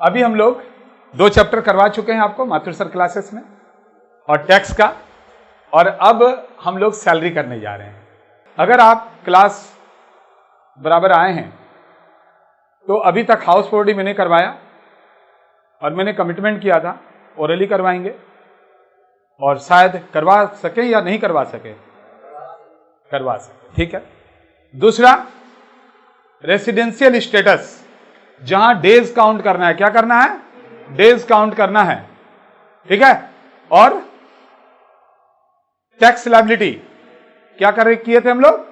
अभी हम लोग 2 चैप्टर करवा चुके हैं आपको माथुर सर क्लासेस में और टैक्स का, और अब हम लोग सैलरी करने जा रहे हैं। अगर आप क्लास बराबर आए हैं तो अभी तक हाउस फोर्डी मैंने करवाया और मैंने कमिटमेंट किया था ओरली करवाएंगे, और शायद करवा सके या नहीं करवा सके, करवा सके, ठीक है। दूसरा, रेसिडेंशियल स्टेटस, जहां डेज काउंट करना है, क्या करना है, डेज काउंट करना है, ठीक है। और टैक्स लायबिलिटी, क्या किए थे हम लोग,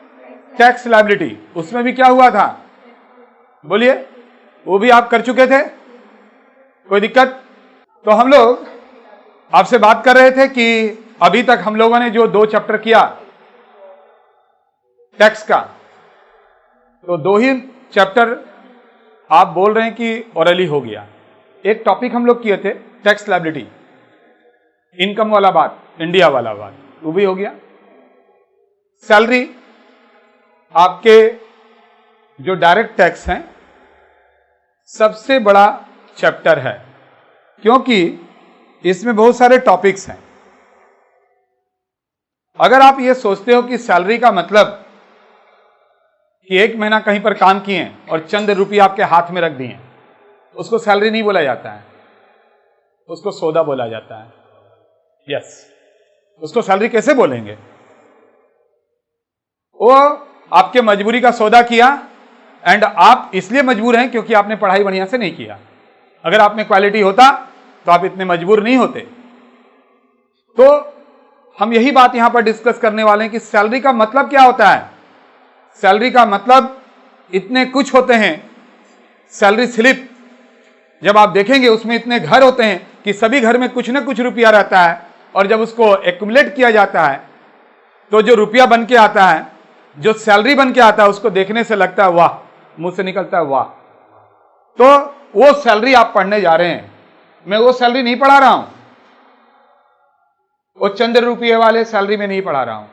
टैक्स लायबिलिटी, उसमें भी क्या हुआ था, बोलिए, वो भी आप कर चुके थे, कोई दिक्कत। तो हम लोग आपसे बात कर रहे थे कि अभी तक हम लोगों ने जो 2 चैप्टर किया टैक्स का, तो 2 ही चैप्टर आप बोल रहे हैं कि ओरली हो गया। एक टॉपिक हम लोग किए थे टैक्स लायबिलिटी, इनकम वाला बात, इंडिया वाला बात, वो भी हो गया। सैलरी आपके जो डायरेक्ट टैक्स हैं सबसे बड़ा चैप्टर है, क्योंकि इसमें बहुत सारे टॉपिक्स हैं। अगर आप ये सोचते हो कि सैलरी का मतलब कि 1 महीना कहीं पर काम किए और चंद रुपये आपके हाथ में रख दिए, उसको सैलरी नहीं बोला जाता है, उसको सौदा बोला जाता है। यस, उसको सैलरी कैसे बोलेंगे, वो आपके मजबूरी का सौदा किया, एंड आप इसलिए मजबूर हैं क्योंकि आपने पढ़ाई बढ़िया से नहीं किया। अगर आप में क्वालिटी होता तो आप इतने मजबूर नहीं होते। तो हम यही बात यहां पर डिस्कस करने वाले हैं कि सैलरी का मतलब क्या होता है। सैलरी का मतलब इतने कुछ होते हैं। सैलरी स्लिप जब आप देखेंगे उसमें इतने घर होते हैं कि सभी घर में कुछ ना कुछ रुपया रहता है, और जब उसको एक्युमुलेट किया जाता है तो जो रुपया बन के आता है, जो सैलरी बन के आता है, उसको देखने से लगता है वाह, मुंह से निकलता है वाह। तो वो सैलरी आप पढ़ने जा रहे हैं। मैं वो सैलरी नहीं पढ़ा रहा हूं, वो चंद रुपये वाले सैलरी में नहीं पढ़ा रहा हूं।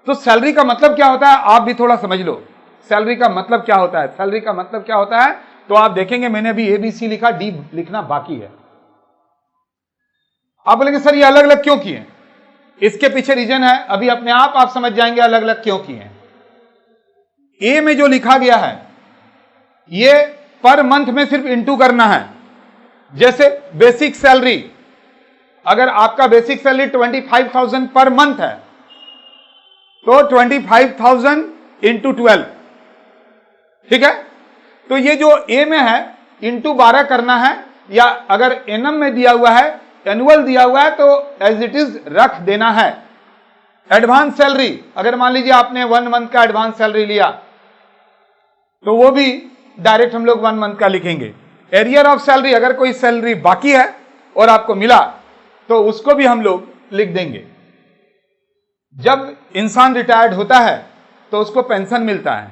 तो सैलरी का मतलब क्या होता है आप भी थोड़ा समझ लो। सैलरी का मतलब क्या होता है, सैलरी का मतलब क्या होता है, तो आप देखेंगे मैंने अभी ABC लिखा, D लिखना बाकी है। आप बोलेंगे सर ये अलग अलग क्यों किए, इसके पीछे रीजन है, अभी अपने आप समझ जाएंगे अलग अलग क्यों किए। ए में जो लिखा गया है ये पर मंथ में सिर्फ इंटू करना है। जैसे बेसिक सैलरी, अगर आपका बेसिक सैलरी 25,000 पर मंथ है तो 25,000 इंटू 12, ठीक है। तो ये जो ए में है इंटू 12 करना है, या अगर एनएम में दिया हुआ है, एनुअल दिया हुआ है, तो एज इट इज रख देना है। एडवांस सैलरी, अगर मान लीजिए आपने 1 मंथ का एडवांस सैलरी लिया तो वो भी डायरेक्ट हम लोग 1 मंथ का लिखेंगे। एरियर ऑफ सैलरी, अगर कोई सैलरी बाकी है और आपको मिला तो उसको भी हम लोग लिख देंगे। जब इंसान रिटायर्ड होता है तो उसको पेंशन मिलता है।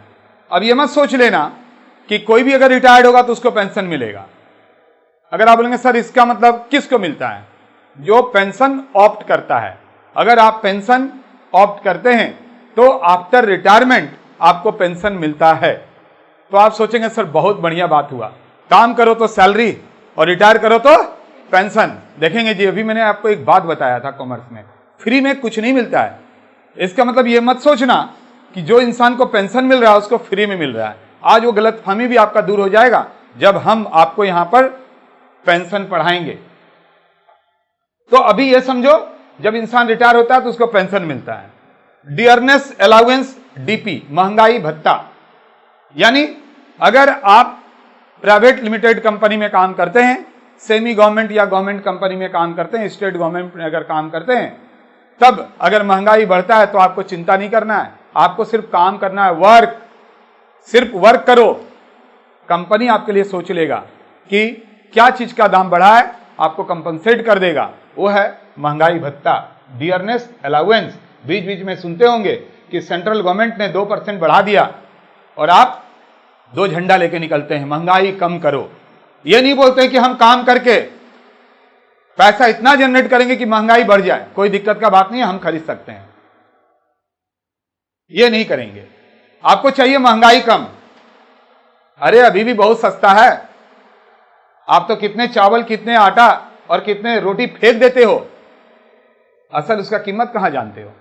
अब ये मत सोच लेना कि कोई भी अगर रिटायर्ड होगा तो उसको पेंशन मिलेगा। अगर आप बोलेंगे सर इसका मतलब किसको मिलता है, जो पेंशन ऑप्ट करता है। अगर आप पेंशन ऑप्ट करते हैं तो आफ्टर रिटायरमेंट आपको पेंशन मिलता है। तो आप सोचेंगे सर बहुत बढ़िया बात हुआ, काम करो तो सैलरी और रिटायर करो तो पेंशन। देखेंगे जी, अभी मैंने आपको एक बात बताया था, कॉमर्स में फ्री में कुछ नहीं मिलता है। इसका मतलब ये मत सोचना कि जो इंसान को पेंशन मिल रहा है उसको फ्री में मिल रहा है। आज वो गलतफहमी भी आपका दूर हो जाएगा जब हम आपको यहां पर पेंशन पढ़ाएंगे। तो अभी ये समझो, जब इंसान रिटायर होता है तो उसको पेंशन मिलता है। डियरनेस अलाउंस, DP, महंगाई भत्ता, यानी अगर आप प्राइवेट लिमिटेड कंपनी में काम करते हैं, सेमी गवर्नमेंट या गवर्नमेंट कंपनी में काम करते हैं, स्टेट गवर्नमेंट में अगर काम करते हैं, तब अगर महंगाई बढ़ता है तो आपको चिंता नहीं करना है, आपको सिर्फ काम करना है, वर्क, सिर्फ वर्क करो। कंपनी आपके लिए सोच लेगा कि क्या चीज का दाम बढ़ा है, आपको कंपनसेट कर देगा, वो है महंगाई भत्ता, डियरनेस अलाउंस। बीच बीच में सुनते होंगे कि सेंट्रल गवर्नमेंट ने 2% बढ़ा दिया और आप 2 झंडा लेके निकलते हैं, महंगाई कम करो। ये नहीं बोलते कि हम काम करके पैसा इतना जनरेट करेंगे कि महंगाई बढ़ जाए, कोई दिक्कत का बात नहीं है, हम खरीद सकते हैं। ये नहीं करेंगे। आपको चाहिए महंगाई कम, अरे अभी भी बहुत सस्ता है, आप तो कितने चावल, कितने आटा और कितने रोटी फेंक देते हो, असल उसका कीमत कहां जानते हो?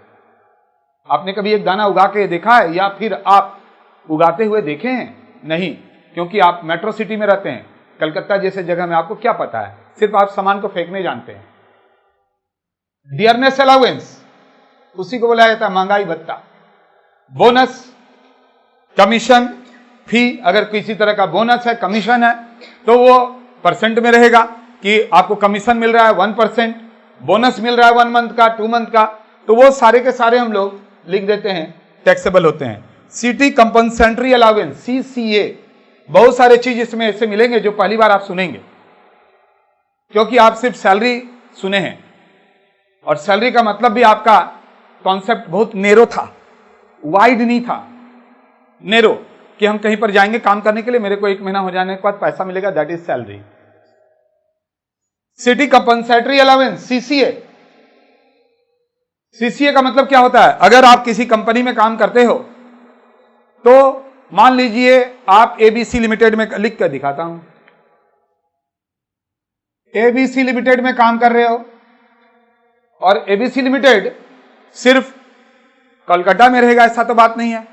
आपने कभी एक दाना उगा के देखा है, या फिर आप उगाते हुए देखे हैं? नहीं, क्योंकि आप मेट्रो सिटी में रहते हैं, कलकत्ता जैसे जगह में आपको क्या पता है, सिर्फ आप सामान को फेंकने जानते हैं। डियरनेस अलाउंस, उसी को बोला जाता है महंगाई भत्ता। बोनस, कमीशन, फी, अगर किसी तरह का बोनस है, कमीशन है, तो वो परसेंट में रहेगा कि आपको कमीशन मिल रहा है 1%, बोनस मिल रहा है 1 मंथ का, 2 मंथ का, तो वो सारे के सारे हम लोग लिख देते हैं, टैक्सेबल होते हैं। सिटी कंपनसेंट्री अलाउंस, CCA, बहुत सारे चीज इसमें ऐसे मिलेंगे जो पहली बार आप सुनेंगे, क्योंकि आप सिर्फ सैलरी सुने हैं, और सैलरी का मतलब भी आपका कॉन्सेप्ट बहुत नेरो था, वाइड नहीं था, नेरो, कि हम कहीं पर जाएंगे काम करने के लिए, मेरे को 1 महीना हो जाने के बाद पैसा मिलेगा, that is salary. City compensatory allowance, CCA, CCA का मतलब क्या होता है? अगर आप किसी कंपनी में काम करते हो, तो मान लीजिए आप ABC लिमिटेड में, लिख कर दिखाता हूं, ABC लिमिटेड में काम कर रहे हो, और ABC लिमिटेड सिर्फ कोलकाता में रहेगा ऐसा तो बात नहीं है,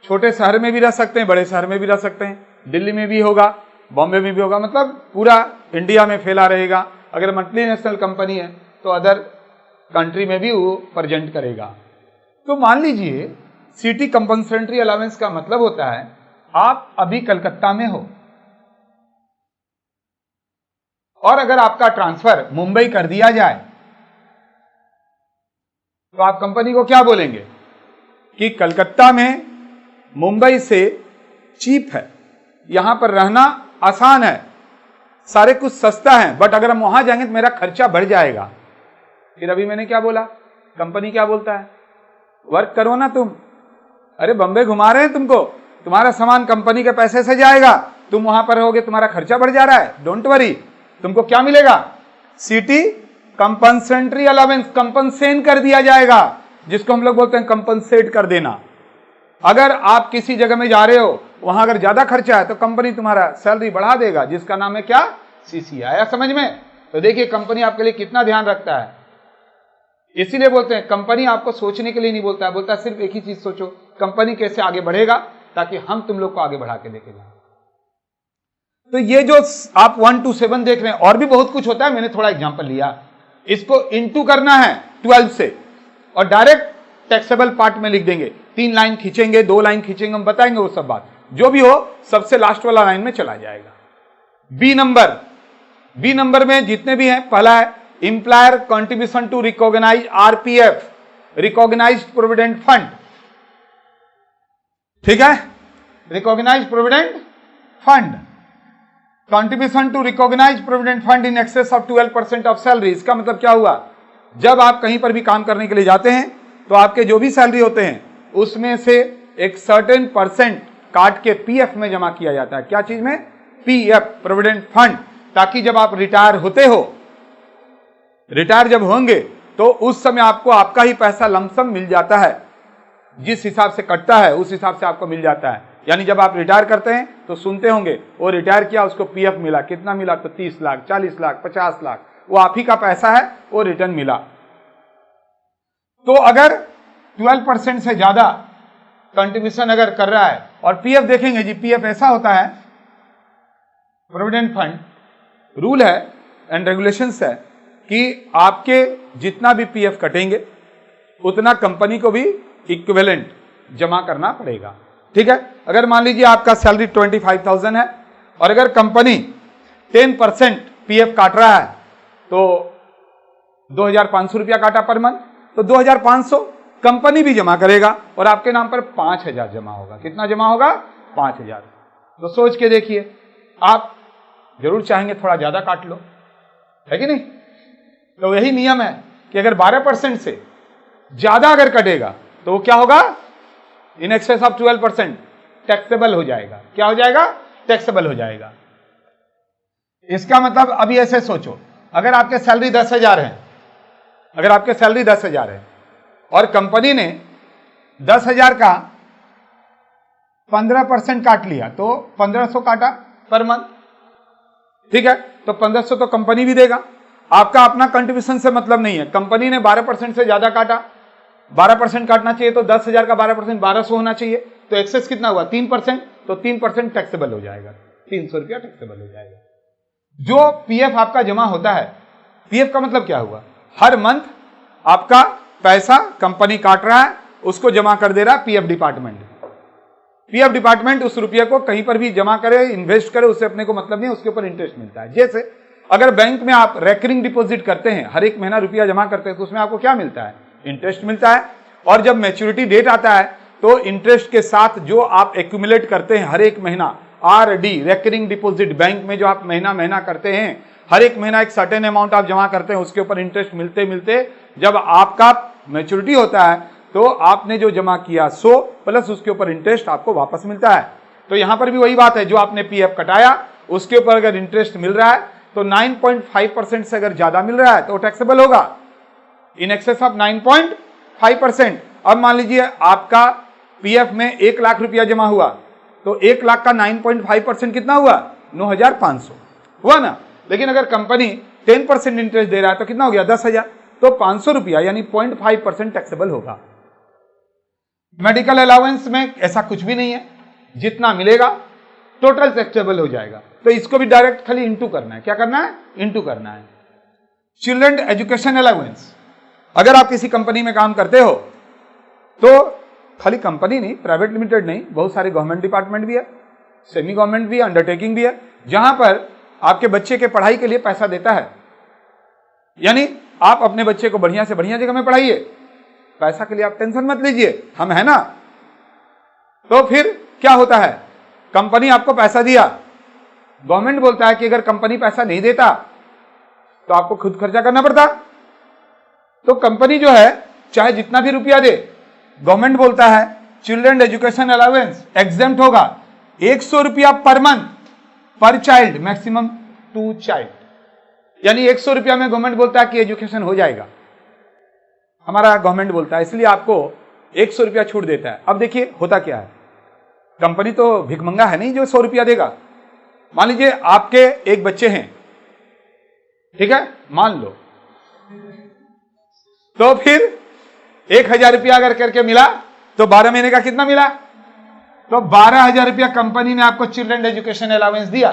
छोटे शहर में भी रह सकते हैं, बड़े शहर में भी रह सकते हैं, दिल्ली में भी होगा, बॉम्बे में भी होगा, मतलब पूरा इंडिया में फैला रहेगा। अगर मल्टीनेशनल कंपनी है तो अदर कंट्री में भी वो प्रेजेंट करेगा। तो मान लीजिए सिटी कंपनसेटरी अलाउंस का मतलब होता है आप अभी कलकत्ता में हो, और अगर आपका ट्रांसफर मुंबई कर दिया जाए, तो आप कंपनी को क्या बोलेंगे कि कलकत्ता में मुंबई से चीप है, यहां पर रहना आसान है, सारे कुछ सस्ता है, बट अगर हम वहां जाएंगे तो मेरा खर्चा बढ़ जाएगा। फिर अभी मैंने क्या बोला, कंपनी क्या बोलता है, वर्क करो ना तुम, अरे बम्बे घुमा रहे हैं तुमको, तुम्हारा सामान कंपनी के पैसे से जाएगा, तुम वहां पर रहोगे, तुम्हारा खर्चा बढ़ जा रहा है, डोंट वरी, तुमको क्या मिलेगा, सिटी कंपनसेटरी अलाउंस, कंपनसेन कर दिया जाएगा, जिसको हम लोग बोलते हैं कंपनसेट कर देना। अगर आप किसी जगह में जा रहे हो, वहां अगर ज्यादा खर्चा है तो कंपनी तुम्हारा सैलरी बढ़ा देगा, जिसका नाम है क्या, CCA। आया समझ में? तो देखिए कंपनी आपके लिए कितना ध्यान रखता है, इसीलिए बोलते हैं कंपनी आपको सोचने के लिए नहीं बोलता है, बोलता है सिर्फ एक ही चीज सोचो, कंपनी कैसे आगे बढ़ेगा, ताकि हम तुम लोग को आगे बढ़ा के लेके जाए। तो ये जो आप 1 to 7 देख रहे हैं, और भी बहुत कुछ होता है, मैंने थोड़ा एग्जांपल लिया, इसको इनटू करना है 12 से, और डायरेक्ट टैक्सेबल पार्ट में लिख देंगे, 3 लाइन खींचेंगे, 2 लाइन खींचेंगे, हम बताएंगे वो सब बात, जो भी हो सबसे लास्ट वाला लाइन में चला जाएगा। बी नंबर में जितने भी हैं, पहला है employer contribution to recognise RPF, recognised provident fund, ठीक है, recognised provident fund, contribution to recognised provident fund in excess of 12% of salary. इसका मतलब क्या हुआ, जब आप कहीं पर भी काम करने के लिए जाते हैं तो आपके जो भी सैलरी होते हैं उसमें से एक सर्टेन परसेंट काट के PF में जमा किया जाता है। क्या चीज में, PF, प्रोविडेंट फंड, ताकि जब आप रिटायर होते हो, रिटायर जब होंगे तो उस समय आपको आपका ही पैसा लमसम मिल जाता है, जिस हिसाब से कटता है उस हिसाब से आपको मिल जाता है। यानी जब आप रिटायर करते हैं तो सुनते होंगे वो रिटायर किया, उसको PF मिला, कितना मिला, तो 30 लाख, 40 लाख, 50 लाख, वो आप ही का पैसा है, वो रिटर्न मिला। तो अगर 12% से ज्यादा कंट्रीब्यूशन अगर कर रहा है, और PF देखेंगे जी, PF ऐसा होता है, प्रोविडेंट फंड रूल है एंड रेगुलेशंस है कि आपके जितना भी PF कटेंगे उतना कंपनी को भी इक्विवेलेंट जमा करना पड़ेगा, ठीक है। अगर मान लीजिए आपका सैलरी 25,000 है, और अगर कंपनी 10% PF काट रहा है, तो 2,500 रुपया काटा पर मंथ, तो 2,500 कंपनी भी जमा करेगा, और आपके नाम पर 5,000 जमा होगा। कितना जमा होगा, 5,000। तो सोच के देखिए, आप जरूर चाहेंगे थोड़ा ज्यादा काट लो, है कि नहीं? तो यही नियम है कि अगर 12% से ज्यादा अगर कटेगा तो वो क्या होगा, इन एक्सेस ऑफ 12% टैक्सेबल हो जाएगा। क्या हो जाएगा, टैक्सेबल हो जाएगा। इसका मतलब अभी ऐसे सोचो, अगर आपके सैलरी 10,000 है, अगर आपके सैलरी 10,000 है और कंपनी ने 10,000 का 15% काट लिया, तो 1,500 काटा पर मंथ, ठीक है, तो 1500 तो कंपनी भी देगा, आपका अपना कंट्रीब्यूशन से मतलब नहीं है। कंपनी ने 12% से ज्यादा काटा, 12% काटना चाहिए तो 10,000 का 12% 1200 होना चाहिए, तो एक्सेस कितना हुआ 3%, तो 3% टैक्सेबल हो जाएगा, 300 रुपया टैक्सेबल हो जाएगा। जो पीएफ आपका जमा होता है, पीएफ का मतलब क्या हुआ, हर मंथ आपका पैसा कंपनी काट रहा है, उसको जमा कर दे रहा है पीएफ डिपार्टमेंट। पीएफ डिपार्टमेंट उस रुपये को कहीं पर भी जमा करे, इन्वेस्ट करे, उससे अपने को मतलब नहीं, उसके ऊपर इंटरेस्ट मिलता है। जैसे अगर बैंक में आप रेकरिंग डिपॉजिट करते हैं, हर एक महीना रुपया जमा करते हैं, तो उसमें आपको क्या मिलता है, इंटरेस्ट मिलता है। और जब मैच्योरिटी डेट आता है तो इंटरेस्ट के साथ जो आप एक्यूमुलेट करते हैं हर एक महीना, आरडी रेकरिंग डिपॉजिट, बैंक में जो आप महीना महीना करते हैं, हर एक महीना एक सर्टेन अमाउंट आप जमा करते हैं, उसके ऊपर इंटरेस्ट मिलते मिलते जब आपका मैच्योरिटी होता है तो आपने जो जमा किया 100 प्लस उसके ऊपर इंटरेस्ट आपको वापस मिलता है। तो यहां पर भी वही बात है, जो आपने पीएफ कटाया उसके ऊपर अगर इंटरेस्ट मिल रहा है तो 9.5% से अगर ज्यादा मिल रहा है तो टैक्सेबल होगा, इन एक्सेस ऑफ 9.5%। अब मान लीजिए आपका पीएफ में 1 लाख रुपया जमा हुआ, तो 1 लाख का 9.5% कितना हुआ, 9,500 हुआ ना। लेकिन अगर कंपनी 10% इंटरेस्ट दे रहा है तो कितना हो गया, 10,000, तो 500 रुपया यानी 0.5% टैक्सेबल होगा। मेडिकल अलाउंस में ऐसा कुछ भी नहीं है, जितना मिलेगा टोटल टैक्सेबल हो जाएगा। तो इसको भी डायरेक्ट खाली इंटू करना है, क्या करना है, इंटू करना है। चिल्ड्रन एजुकेशन अलाउंस, अगर आप किसी कंपनी में काम करते हो तो खाली कंपनी नहीं, प्राइवेट लिमिटेड नहीं, बहुत सारे गवर्नमेंट डिपार्टमेंट भी है, सेमी गवर्नमेंट भी है, अंडरटेकिंग भी है, जहां पर आपके बच्चे के पढ़ाई के लिए पैसा देता है। यानी आप अपने बच्चे को बढ़िया से बढ़िया जगह में पढ़ाइए, पैसा के लिए आप टेंशन मत लीजिए, हम है ना। तो फिर क्या होता है, कंपनी आपको पैसा दिया, गवर्नमेंट बोलता है कि अगर कंपनी पैसा नहीं देता तो आपको खुद खर्चा करना पड़ता। तो कंपनी जो है चाहे जितना भी रुपया दे, गवर्नमेंट बोलता है चिल्ड्रन एजुकेशन अलाउंस एग्जेम्प्ट होगा 100 रुपया पर मंथ पर चाइल्ड, मैक्सिमम 2 चाइल्ड, यानी 100 रुपया में गवर्नमेंट बोलता है कि एजुकेशन हो जाएगा, हमारा गवर्नमेंट बोलता है, इसलिए आपको 100 रुपया छूट देता है। अब देखिए होता क्या है, कंपनी तो भिखमंगा है नहीं जो 100 रुपया देगा। मान लीजिए आपके एक बच्चे हैं, ठीक है, मान लो, तो फिर 1,000 रुपया अगर करके मिला तो 12 महीने का कितना मिला, तो 12,000 रुपया कंपनी ने आपको चिल्ड्रन एजुकेशन अलाउंस दिया।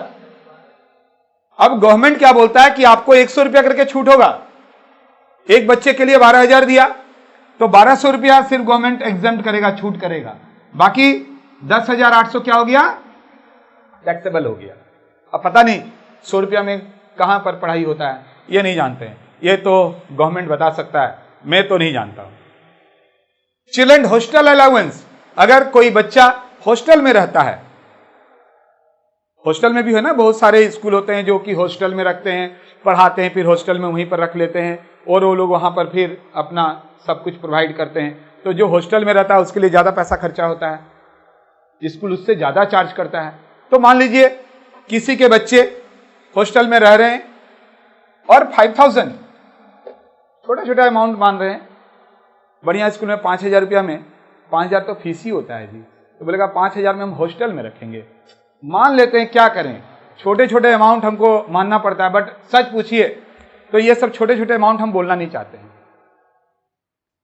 अब गवर्नमेंट क्या बोलता है कि आपको 100 रुपया करके छूट होगा, एक बच्चे के लिए 12,000 दिया तो 1,200 रुपया सिर्फ गवर्नमेंट एग्जेम्प्ट करेगा, छूट करेगा, बाकी 10,800 क्या हो गया, टैक्सेबल हो गया। अब पता नहीं 100 रुपया में कहां पर पढ़ाई होता है, ये नहीं जानते हैं, ये तो गवर्नमेंट बता सकता है, मैं तो नहीं जानता हूं। चिल्ड्रन हॉस्टल अलाउंस, अगर कोई बच्चा हॉस्टल में रहता है, हॉस्टल में भी है ना, बहुत सारे स्कूल होते हैं जो कि हॉस्टल में रखते हैं, पढ़ाते हैं, फिर हॉस्टल में वहीं पर रख लेते हैं और वो लोग वहां पर फिर अपना सब कुछ प्रोवाइड करते हैं। तो जो हॉस्टल में रहता है उसके लिए ज्यादा पैसा खर्चा होता है, स्कूल उससे ज्यादा चार्ज करता है। तो मान लीजिए किसी के बच्चे हॉस्टल में रह रहे हैं और 5,000 छोटा छोटा अमाउंट मान रहे हैं, बढ़िया स्कूल में 5,000 रुपया में 5,000 तो फीस ही होता है जी, तो बोलेगा 5,000 में हम हॉस्टल में रखेंगे, मान लेते हैं, क्या करें, छोटे छोटे अमाउंट हमको मानना पड़ता है। बट सच पूछिए तो ये सब छोटे छोटे अमाउंट हम बोलना नहीं चाहते हैं।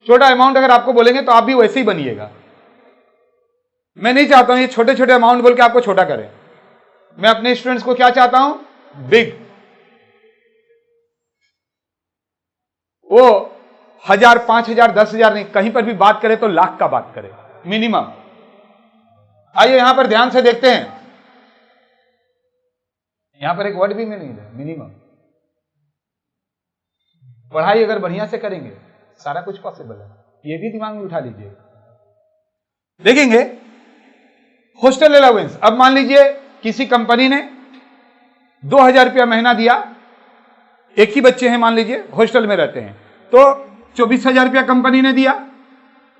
छोटा अमाउंट अगर आपको बोलेंगे तो आप भी वैसे ही बनिएगा। मैं नहीं चाहता हूं ये छोटे छोटे अमाउंट बोल के आपको छोटा करें, मैं अपने स्टूडेंट्स को क्या चाहता हूं, बिग। वो 1,000, 5,000, 10,000 नहीं, कहीं पर भी बात करें तो लाख का बात करें मिनिमम। आइए यहां पर ध्यान से देखते हैं, यहां पर एक वर्ड भी मैं नहीं है, मिनिमम। पढ़ाई अगर बढ़िया से करेंगे सारा कुछ पॉसिबल है, ये भी दिमाग में उठा लीजिए। देखेंगे हॉस्टल अलाउंस, अब मान लीजिए किसी कंपनी ने 2,000 रुपया महीना दिया, एक ही बच्चे हैं मान लीजिए, हॉस्टल में रहते हैं, तो 24,000 रुपया कंपनी ने दिया,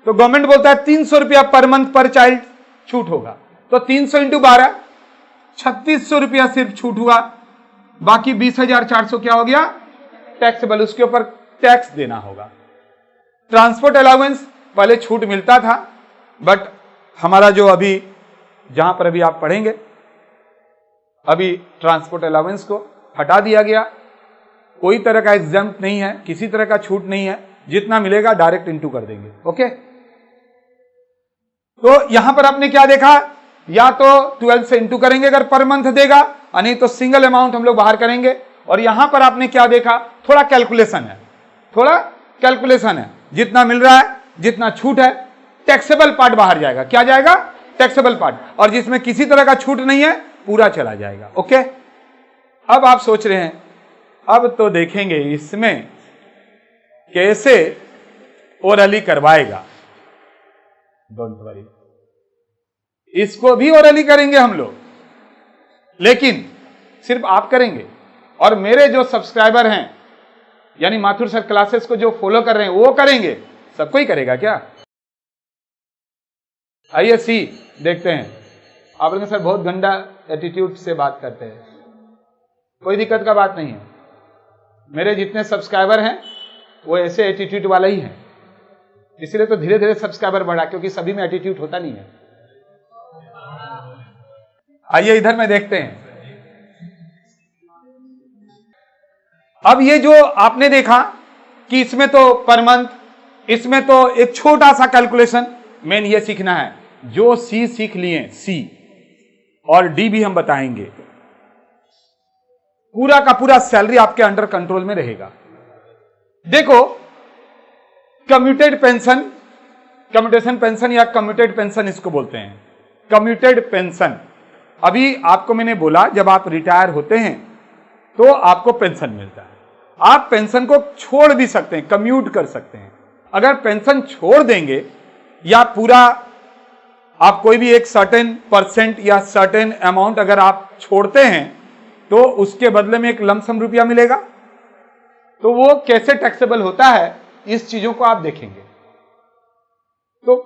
तो गवर्नमेंट बोलता है 300 रुपया पर मंथ पर चाइल्ड छूट होगा, तो 300 इंटू 12 3,600 रुपया सिर्फ छूट हुआ, बाकी 20,400 क्या हो गया, टैक्सेबल, उसके ऊपर टैक्स देना होगा। ट्रांसपोर्ट अलाउंस पहले छूट मिलता था, बट हमारा जो अभी जहां पर अभी आप पढ़ेंगे, अभी ट्रांसपोर्ट अलाउंस को हटा दिया गया, कोई तरह का एग्जाम्प्ट नहीं है, किसी तरह का छूट नहीं है, जितना मिलेगा डायरेक्ट इनटू कर देंगे। ओके, तो यहां पर आपने क्या देखा, या तो 12 से इंटू करेंगे अगर पर मंथ देगा, और नहीं तो सिंगल अमाउंट हम लोग बाहर करेंगे। और यहां पर आपने क्या देखा, थोड़ा कैलकुलेशन है, थोड़ा कैलकुलेशन है, जितना मिल रहा है, जितना छूट है, टैक्सेबल पार्ट बाहर जाएगा। क्या जाएगा, टैक्सेबल पार्ट, और जिसमें किसी तरह का छूट नहीं है पूरा चला जाएगा। ओके, अब आप सोच रहे हैं अब तो देखेंगे इसमें कैसे ओरली करवाएगा। डोंट वरी, इसको भी ओरली करेंगे हम लोग, लेकिन सिर्फ आप करेंगे और मेरे जो सब्सक्राइबर हैं यानी माथुर सर क्लासेस को जो फॉलो कर रहे हैं वो करेंगे। सबको ही करेगा क्या? आइए सी देखते हैं। आप लोग सर बहुत गंदा एटीट्यूड से बात करते हैं, कोई दिक्कत का बात नहीं है। मेरे जितने सब्सक्राइबर हैं वो ऐसे एटीट्यूड वाला ही है, इसलिए तो धीरे धीरे सब्सक्राइबर बढ़ा, क्योंकि सभी में एटीट्यूड होता नहीं है। आइए इधर में देखते हैं। अब ये जो आपने देखा कि इसमें तो पर मंथ, इसमें तो एक छोटा सा कैलकुलेशन, मेन ये सीखना है। जो सी सीख लिए, सी और डी भी हम बताएंगे, पूरा का पूरा सैलरी आपके अंडर कंट्रोल में रहेगा। देखो, कम्यूटेड पेंशन, कम्यूटेशन पेंशन या कम्यूटेड पेंशन इसको बोलते हैं, कम्यूटेड पेंशन। अभी आपको मैंने बोला जब आप रिटायर होते हैं तो आपको पेंशन मिलता है। आप पेंशन को छोड़ भी सकते हैं, कम्यूट कर सकते हैं। अगर पेंशन छोड़ देंगे या पूरा आप कोई भी एक सर्टेन परसेंट या सर्टेन अमाउंट अगर आप छोड़ते हैं तो उसके बदले में एक लमसम रुपया मिलेगा। तो वो कैसे टैक्सेबल होता है, इस चीजों को आप देखेंगे। तो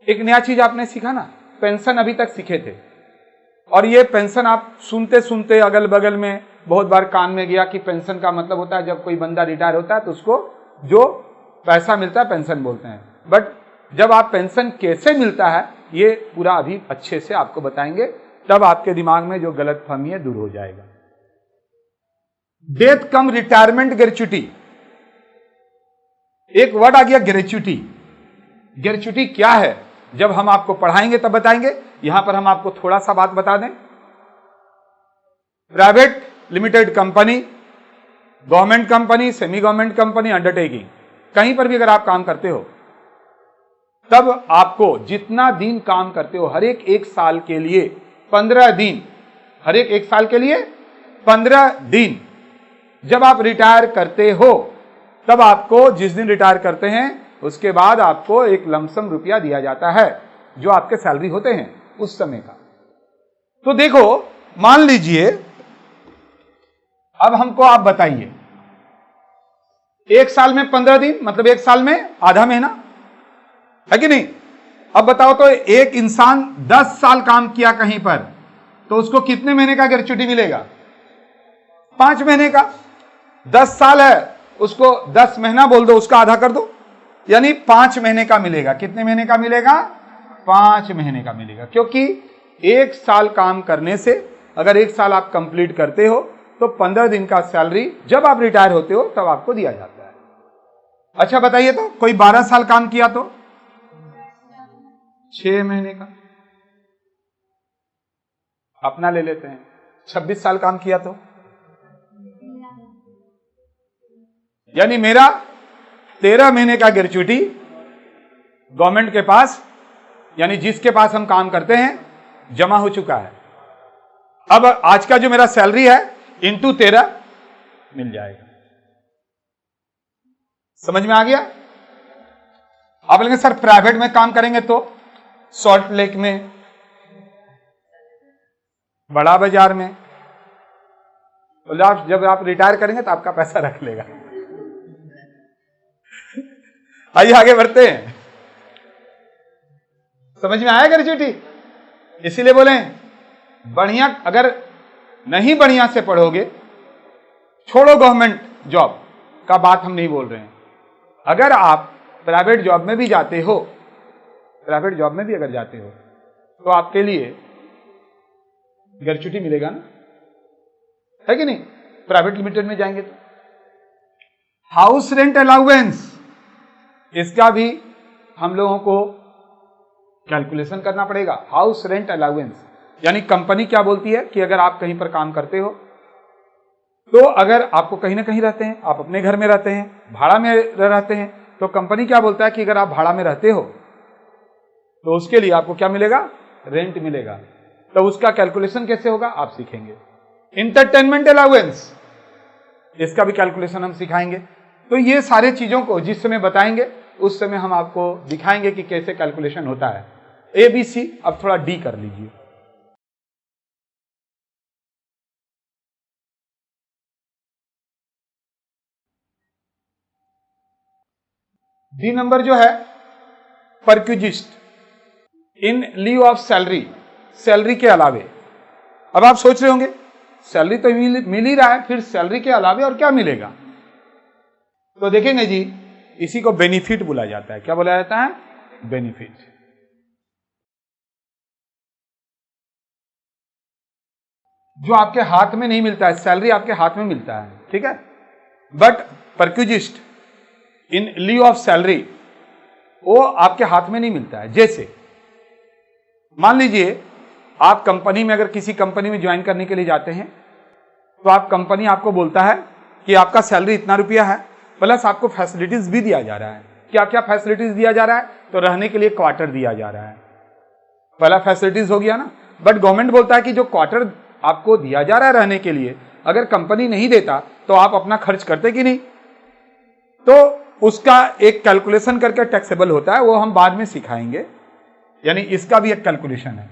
एक नया चीज आपने सीखा ना, पेंशन अभी तक सीखे थे, और ये पेंशन आप सुनते सुनते अगल बगल में बहुत बार कान में गया कि पेंशन का मतलब होता है जब कोई बंदा रिटायर होता है तो उसको जो पैसा मिलता है पेंशन बोलते हैं। बट जब आप पेंशन कैसे मिलता है ये पूरा अभी अच्छे से आपको बताएंगे, तब आपके दिमाग में जो गलतफहमी है दूर हो जाएगा। डेथ कम रिटायरमेंट ग्रेच्युटी, एक वर्ड आ गया ग्रेच्युटी। ग्रेच्युटी क्या है जब हम आपको पढ़ाएंगे तब बताएंगे। यहां पर हम आपको थोड़ा सा बात बता दें। Private limited company, government company, semi government company, undertaking, कहीं पर भी अगर आप काम करते हो तब आपको जितना दिन काम करते हो हर एक साल के लिए 15 दिन, हर एक साल के लिए 15 दिन जब आप रिटायर करते हो तब आपको जिस दिन रिटायर करते हैं उसके बाद आपको एक लमसम रुपया दिया जाता है जो आपके सैलरी होते हैं उस समय का। तो देखो, मान लीजिए अब हमको आप बताइए, एक साल में 15 दिन मतलब एक साल में आधा महीना है कि नहीं। अब बताओ तो एक इंसान 10 साल काम किया कहीं पर तो उसको कितने महीने का ग्रेच्युटी मिलेगा? 5 महीने का। 10 साल है उसको 10 महीना बोल दो, उसका आधा कर दो, यानी 5 महीने का मिलेगा। कितने महीने का मिलेगा? 5 महीने का मिलेगा। क्योंकि एक साल काम करने से अगर एक साल आप कंप्लीट करते हो तो 15 दिन का सैलरी जब आप रिटायर होते हो तब आपको दिया जाता है। अच्छा बताइए, तो कोई 12 साल काम किया तो 6 महीने का अपना ले लेते हैं। 26 साल काम किया तो यानी मेरा 13 महीने का ग्रेच्युटी गवर्नमेंट के पास, यानी जिसके पास हम काम करते हैं, जमा हो चुका है। अब आज का जो मेरा सैलरी है इंटू 13 मिल जाएगा। समझ में आ गया? आप बोलेंगे सर प्राइवेट में काम करेंगे तो सॉल्ट लेक में, बड़ा बाजार में, बोले आप जब आप रिटायर करेंगे तो आपका पैसा रख लेगा। आइए आगे बढ़ते हैं। समझ में आया ग्रेच्युटी? इसीलिए बोले बढ़िया, अगर नहीं बढ़िया से पढ़ोगे, छोड़ो गवर्नमेंट जॉब का बात हम नहीं बोल रहे हैं, अगर आप प्राइवेट जॉब में भी जाते हो, प्राइवेट जॉब में भी अगर जाते हो तो आपके लिए ग्रेच्युटी मिलेगा ना, है कि नहीं? प्राइवेट लिमिटेड में जाएंगे तो हाउस रेंट अलाउंस, इसका भी हम लोगों को कैलकुलेशन करना पड़ेगा। हाउस रेंट अलाउंस यानी कंपनी क्या बोलती है कि अगर आप कहीं पर काम करते हो तो अगर आपको कहीं ना कहीं रहते हैं, आप अपने घर में रहते हैं, भाड़ा में रहते हैं, तो कंपनी क्या बोलता है कि अगर आप भाड़ा में रहते हो तो उसके लिए आपको क्या मिलेगा, रेंट मिलेगा। तो उसका कैलकुलेशन कैसे होगा आप सीखेंगे। इंटरटेनमेंट अलाउंस, इसका भी कैलकुलेशन हम सिखाएंगे। तो ये सारे चीजों को जिस समय बताएंगे उस समय हम आपको दिखाएंगे कि कैसे कैलकुलेशन होता है। ABC, अब थोड़ा D कर लीजिए। D नंबर जो है परक्यूजिस्ट in lieu of salary, salary के अलावे। अब आप सोच रहे होंगे सैलरी तो मिल ही रहा है, फिर सैलरी के अलावे और क्या मिलेगा। तो देखेंगे जी, इसी को बेनिफिट बोला जाता है। क्या बोला जाता है, बेनिफिट। जो आपके हाथ में नहीं मिलता है, सैलरी आपके हाथ में मिलता है, ठीक है, but perquisite in lieu of salary वो आपके हाथ में नहीं मिलता है। जैसे मान लीजिए आप कंपनी में, अगर किसी कंपनी में ज्वाइन करने के लिए जाते हैं तो आप कंपनी आपको बोलता है कि आपका सैलरी इतना रुपया है, प्लस आपको फैसिलिटीज भी दिया जा रहा है। क्या क्या फैसिलिटीज दिया जा रहा है, तो रहने के लिए क्वार्टर दिया जा रहा है, पहला फैसिलिटीज हो गया ना। बट गवर्नमेंट बोलता है कि जो क्वार्टर आपको दिया जा रहा है रहने के लिए, अगर कंपनी नहीं देता तो आप अपना खर्च करते कि नहीं, तो उसका एक कैलकुलेशन करके टैक्सेबल होता है, वो हम बाद में सिखाएंगे। यानी इसका भी एक कैलकुलेशन है।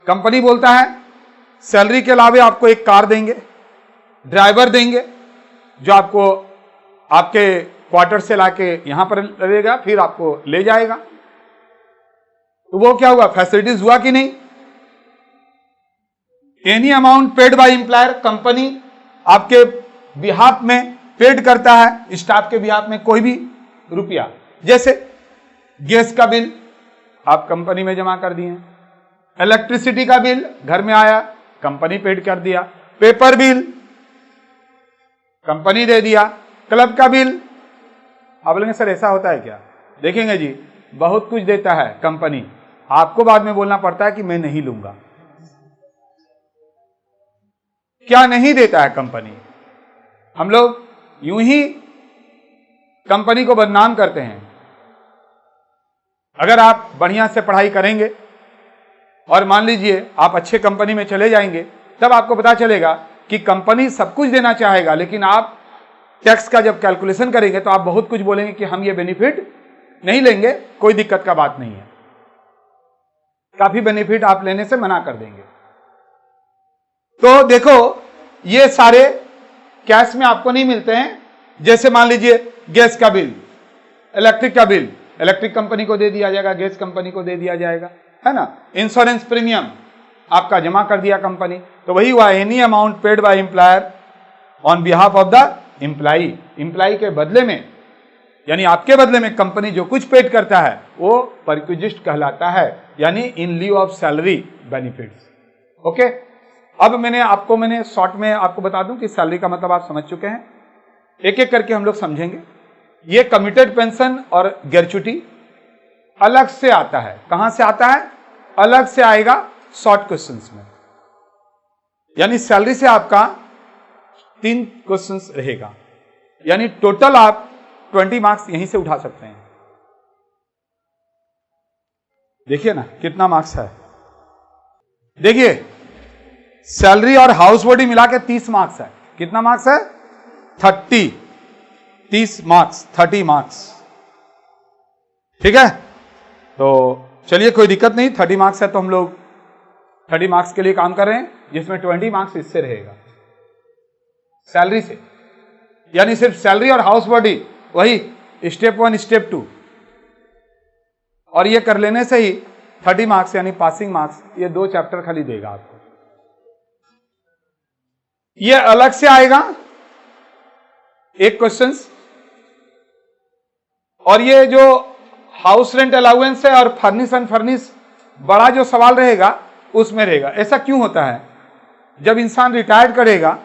कंपनी बोलता है सैलरी के अलावे आपको एक कार देंगे, ड्राइवर देंगे जो आपको आपके क्वार्टर से लाके यहां पर रहेगा, फिर आपको ले जाएगा। तो वो क्या हुआ, फैसिलिटीज हुआ कि नहीं। Any amount paid by employer, company आपके बिहाफ में पेड करता है, स्टाफ के बिहाफ में कोई भी रुपया। जैसे गैस का बिल आप कंपनी में जमा कर दिए, इलेक्ट्रिसिटी का बिल घर में आया, कंपनी पेड कर दिया, पेपर बिल कंपनी दे दिया, क्लब का बिल। आप बोलेंगे सर ऐसा होता है क्या, देखेंगे जी बहुत कुछ देता है कंपनी, आपको बाद में बोलना पड़ता है कि मैं नहीं लूंगा। क्या नहीं देता है कंपनी, हम लोग यूं ही कंपनी को बदनाम करते हैं। अगर आप बढ़िया से पढ़ाई करेंगे और मान लीजिए आप अच्छे कंपनी में चले जाएंगे, तब आपको पता चलेगा कि कंपनी सब कुछ देना चाहेगा, लेकिन आप टैक्स का जब कैलकुलेशन करेंगे तो आप बहुत कुछ बोलेंगे कि हम ये बेनिफिट नहीं लेंगे, कोई दिक्कत का बात नहीं है। काफी बेनिफिट आप लेने से मना कर देंगे। तो देखो ये सारे कैश में आपको नहीं मिलते हैं। जैसे मान लीजिए गैस का बिल, इलेक्ट्रिक का बिल, इलेक्ट्रिक कंपनी को दे दिया जाएगा, गैस कंपनी को दे दिया जाएगा, है ना। इंश्योरेंस प्रीमियम आपका जमा कर दिया कंपनी, तो वही हुआ any amount paid by employer on behalf of the employee, employee के बदले में, यानी आपके बदले में कंपनी जो कुछ पेड करता है वो परक्यूजिस्ट कहलाता है, यानी in lieu of salary benefits. Okay, अब मैंने शॉर्ट में आपको बता दूं कि सैलरी का मतलब आप समझ चुके हैं। एक एक करके हम लोग समझेंगे। ये कमिटेड पेंशन और ग्रेच्युटी अलग से आता है। कहां से आता है, अलग से आएगा शॉर्ट क्वेश्चंस में, यानी सैलरी से आपका 3 क्वेश्चंस रहेगा, यानी टोटल आप 20 मार्क्स यहीं से उठा सकते हैं। देखिए ना कितना मार्क्स है, देखिए सैलरी और हाउस बॉडी मिला के 30 मार्क्स है। कितना मार्क्स है, 30 मार्क्स, 30 मार्क्स, ठीक है। तो चलिए कोई दिक्कत नहीं, 30 मार्क्स है तो हम लोग 30 मार्क्स के लिए काम कर रहे हैं, जिसमें 20 मार्क्स इससे रहेगा सैलरी से, यानी सिर्फ सैलरी और हाउस बॉडी, वही स्टेप 1 स्टेप 2, और ये कर लेने से ही 30 मार्क्स यानी पासिंग मार्क्स, ये 2 चैप्टर खाली देगा आपको। ये अलग से आएगा एक क्वेश्चंस, और ये जो हाउस रेंट अलाउंस है और फर्निश अनफर्निश बड़ा जो सवाल रहेगा उसमें रहेगा। ऐसा क्यों होता है, जब इंसान रिटायर करेगा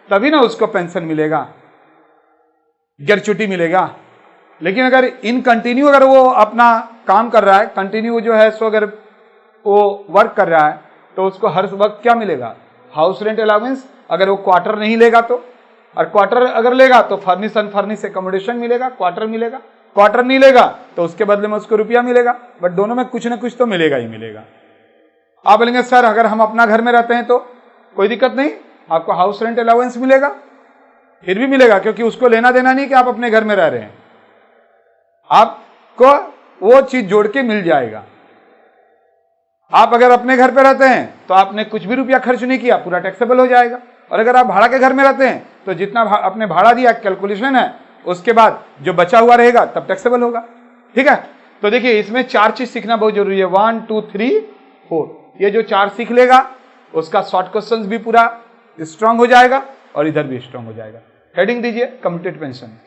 तभी ना उसको पेंशन मिलेगा, ग्रेच्युटी मिलेगा। लेकिन अगर इन कंटिन्यू अगर वो अपना काम कर रहा है, कंटिन्यू जो है सो अगर वो वर्क कर रहा है, तो उसको हर वक्त क्या मिलेगा? House rent allowance. अगर वो क्वार्टर नहीं लेगा तो, और क्वार्टर अगर लेगा तो फर्निश अनफर्निश एकोमोडेशन मिलेगा, क्वार्टर मिलेगा। क्वार्टर नहीं लेगा तो उसके बदले में उसको रुपया मिलेगा। बट दोनों में कुछ ना कुछ तो मिलेगा ही मिलेगा। आप बोलेंगे सर अगर हम अपना घर में रहते हैं तो कोई दिक्कत नहीं, आपको हाउस रेंट अलाउंस मिलेगा, फिर भी मिलेगा, क्योंकि उसको लेना देना नहीं कि आप अपने घर में रह रहे हैं, आपको वो चीज जोड़ के मिल जाएगा। आप अगर अपने घर पे रहते हैं तो आपने कुछ भी रुपया खर्च नहीं किया, पूरा टैक्सेबल हो जाएगा। और अगर आप भाड़ा के घर में रहते हैं तो जितना अपने भाड़ा दिया कैलकुलेशन है, उसके बाद जो बचा हुआ रहेगा तब टैक्सेबल होगा। ठीक है, तो देखिए इसमें 4 चीज सीखना बहुत जरूरी है, 1 2 3 4। ये जो 4 सीख लेगा उसका शॉर्ट क्वेश्चन भी पूरा स्ट्रांग हो जाएगा और इधर भी स्ट्रांग हो जाएगा। हेडिंग दीजिए कम्यूटेड पेंशन।